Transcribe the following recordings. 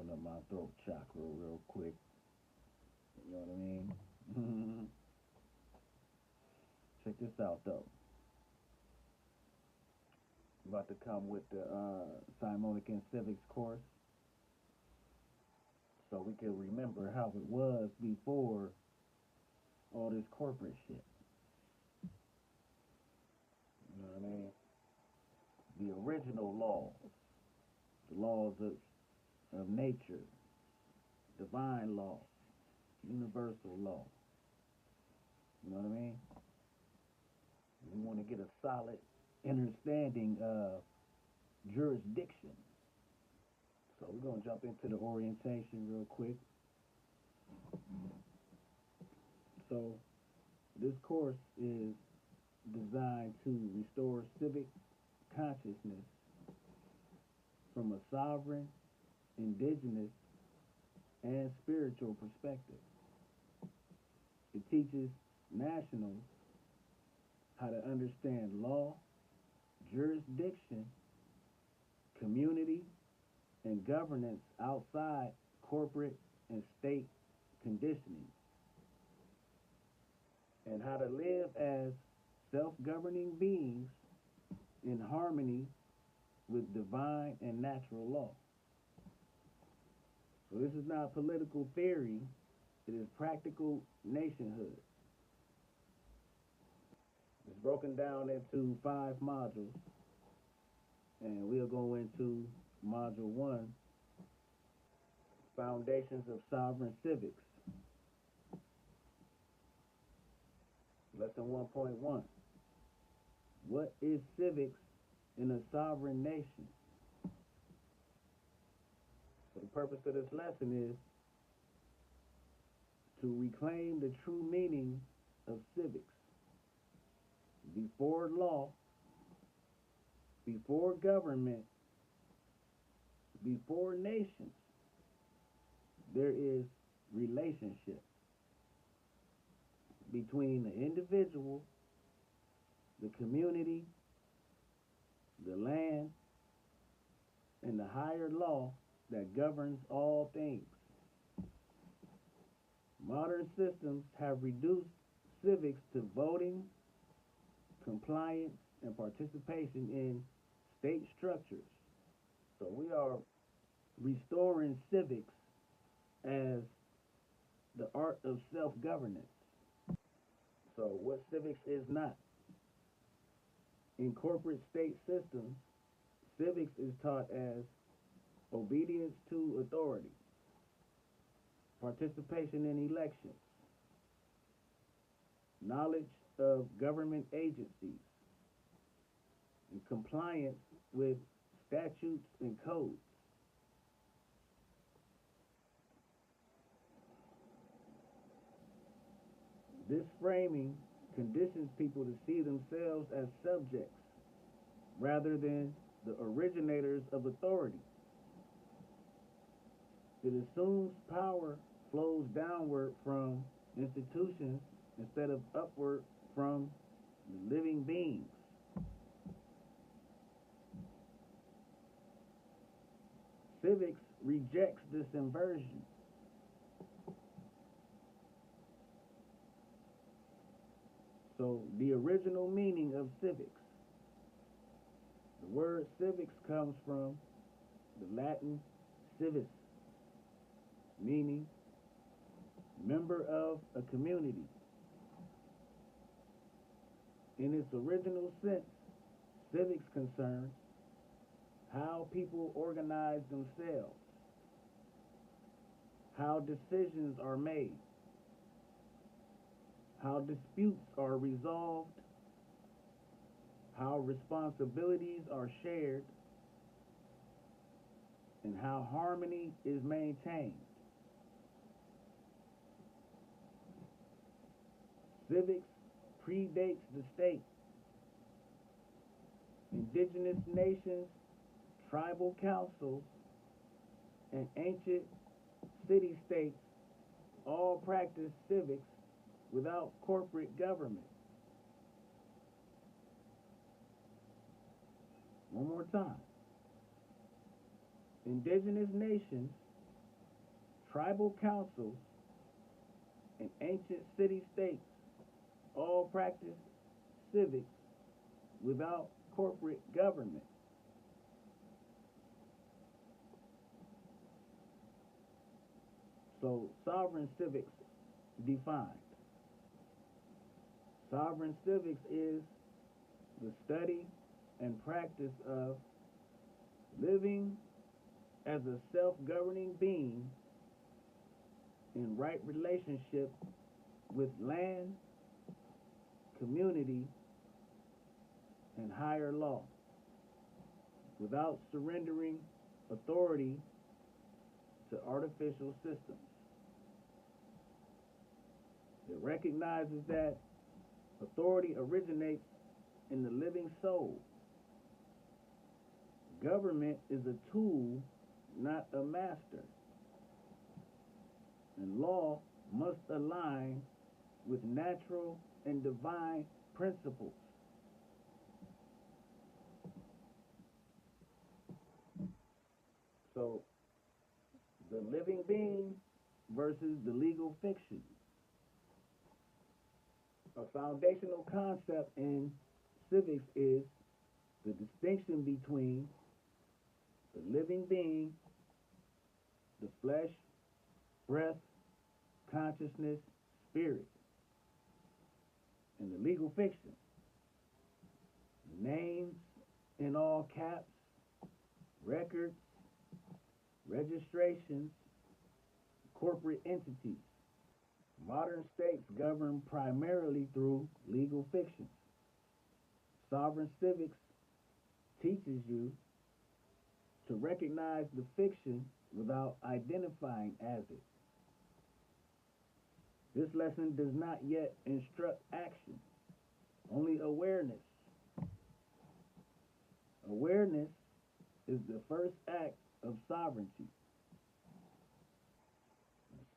open up my throat chakra real quick. You know what I mean? Check this out though. I'm about to come with the Simonican Civics course so we can remember how it was before all this corporate shit. You know what I mean? The original laws, the laws of nature, divine law, universal law. You know what I mean? We want to get a solid understanding of jurisdiction. So we're going to jump into the orientation real quick. So this course is designed to restore civic consciousness from a sovereign, indigenous, and spiritual perspective. It teaches nationals how to understand law, jurisdiction, community, and governance outside corporate and state conditioning, and how to live as self-governing beings in harmony with divine and natural law. So this is not political theory, it is practical nationhood. It's broken down into 5 modules, and we'll go into module 1, Foundations of Sovereign Civics. Lesson 1.1, what is civics in a sovereign nation? So the purpose of this lesson is to reclaim the true meaning of civics. Before law, before government, before nations, there is relationship between the individual, the community, the land, and the higher law that governs all things. Modern systems have reduced civics to voting, compliance, and participation in state structures. So we are restoring civics as the art of self-governance. So what civics is not. In corporate state systems, civics is taught as obedience to authority, participation in elections, knowledge of government agencies, and compliance with statutes and codes. This framing conditions people to see themselves as subjects rather than the originators of authority. It assumes power flows downward from institutions instead of upward from living beings. Civics rejects this inversion. So the original meaning of civics. The word civics comes from the Latin civis, meaning member of a community. In its original sense, civics concerns how people organize themselves, how decisions are made, how disputes are resolved, how responsibilities are shared, and how harmony is maintained. Civics predates the state. Indigenous nations, tribal councils, and ancient city-states all practice civics without corporate government. One more time. Indigenous nations, Tribal councils in ancient city-states all practiced civics without corporate government. So, sovereign civics defined. Sovereign civics is the study and practice of living as a self-governing being in right relationship with land, community, and higher law, without surrendering authority to artificial systems. It recognizes that authority originates in the living soul. Government is a tool, not a master. And law must align with natural and divine principles. So, the living being versus the legal fiction. A foundational concept in civics is the distinction between the living being, the flesh, breath, consciousness, spirit, and the legal fiction. Names in all caps, records, registrations, corporate entities. Modern states govern primarily through legal fiction. Sovereign civics teaches you to recognize the fiction without identifying as it. This lesson does not yet instruct action, only awareness. Awareness is the first act of sovereignty.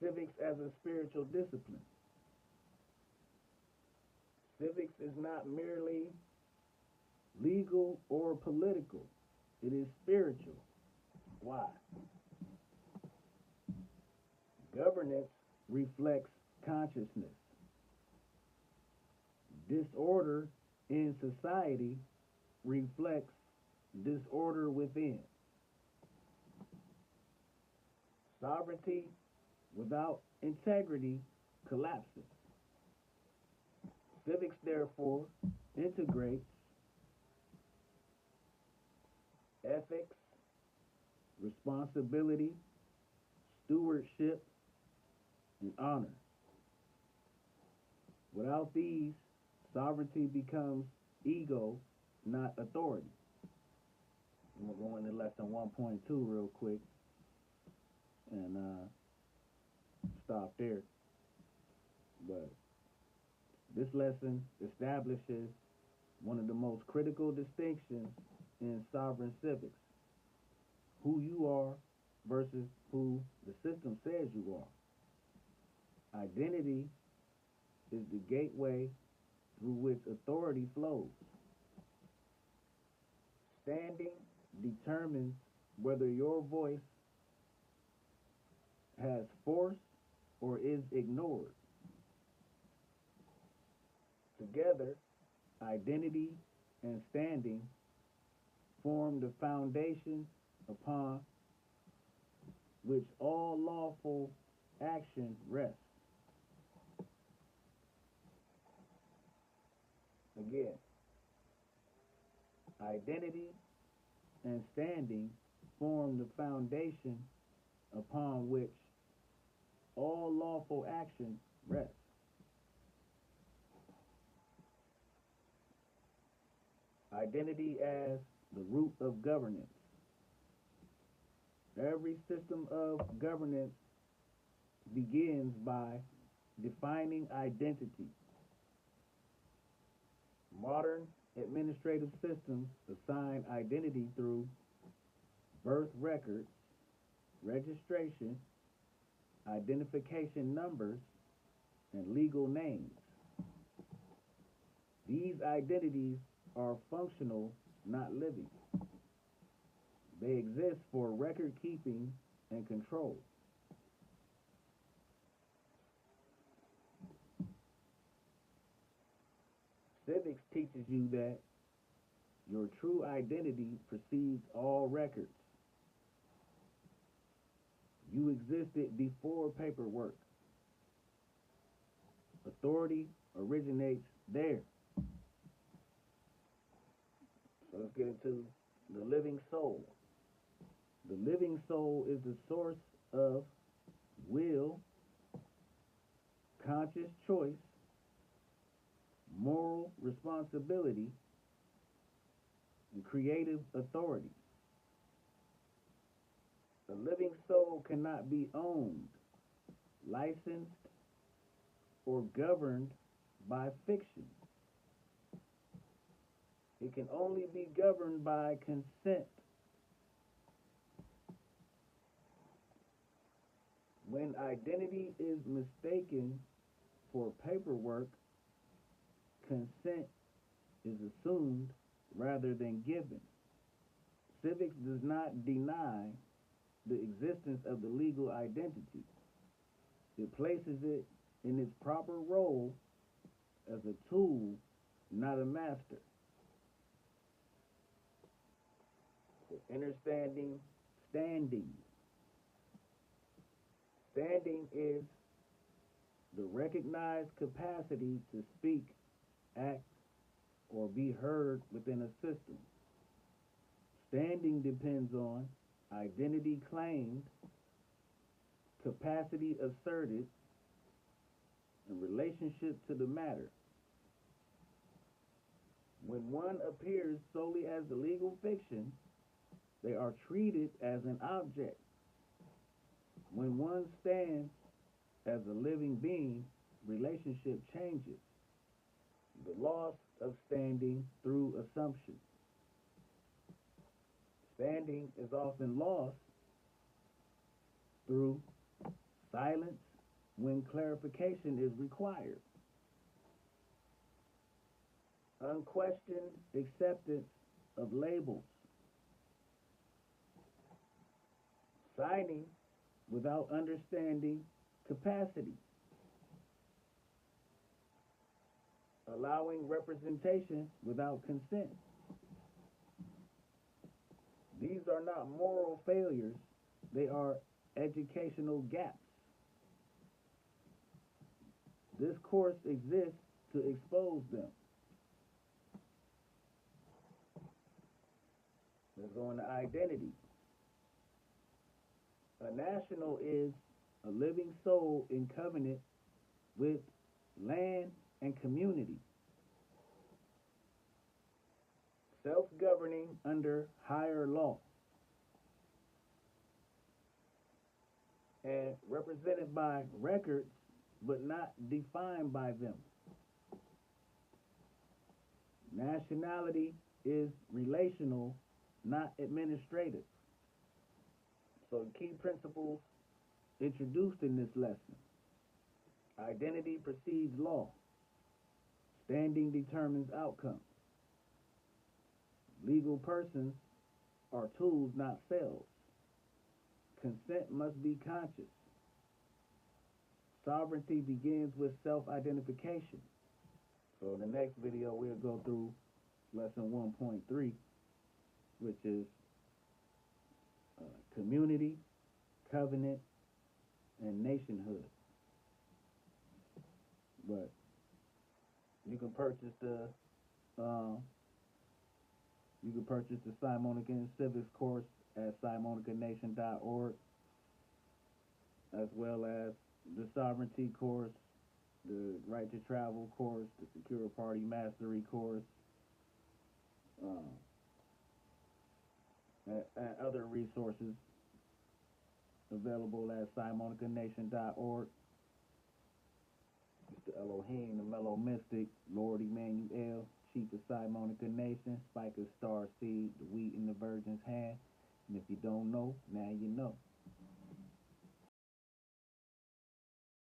Civics as a spiritual discipline. Civics is not merely legal or political, it is spiritual. Why? Governance reflects consciousness. Disorder in society reflects disorder within. Sovereignty without integrity collapses. Civics, therefore, integrates ethics, responsibility, stewardship, and honor. Without these, sovereignty becomes ego, not authority. I'm going to go into lesson 1.2 real quick and stop there. But this lesson establishes one of the most critical distinctions in sovereign civics: who you are versus who the system says you are. Identity is the gateway through which authority flows. Standing determines whether your voice has force or is ignored. Together, identity and standing form the foundation upon which all lawful action rests. Again, identity and standing form the foundation upon which all lawful action rests. Identity as the root of governance. Every system of governance begins by defining identity. Modern administrative systems assign identity through birth records, registration, identification numbers, and legal names. These identities are functional, not living. They exist for record keeping and control. Civics teaches you that your true identity precedes all records. You existed before paperwork. Authority originates there. So let's get into the living soul. The living soul is the source of will, conscious choice, moral responsibility, and creative authority. The living soul cannot be owned, licensed, or governed by fiction. It can only be governed by consent. When identity is mistaken for paperwork, consent is assumed rather than given. Civics does not deny the existence of the legal identity. It places it in its proper role as a tool, not a master. Understanding standing. Standing is the recognized capacity to speak, act, or be heard within a system. Standing depends on identity claimed, capacity asserted, and relationship to the matter. When one appears solely as a legal fiction, they are treated as an object. When one stands as a living being, relationship changes. The loss of standing through assumption. Standing is often lost through silence when clarification is required. Unquestioned acceptance of labels. Signing without understanding capacity. Allowing representation without consent. These are not moral failures, they are educational gaps. This course exists to expose them. Let's go into identity. A national is a living soul in covenant with land and community, self-governing under higher law, and represented by records but not defined by them. Nationality is relational, not administrative. So key principles introduced in this lesson. Identity precedes law. Standing determines outcomes. Legal persons are tools, not cells. Consent must be conscious. Sovereignty begins with self-identification. So in the next video, we'll go through lesson 1.3, which is community, covenant, and nationhood. But you can purchase the Simonican Civics course at simonicanation.org, as well as the sovereignty course, the right to travel course, the secure party mastery course, and other resources available at simonicanation.org. Mr. Elohim, the Mellow Mystic, Lord Emmanuel, Chief of Simonica Nation, Spike of Star Seed, the wheat in the virgin's hand. And if you don't know, now you know.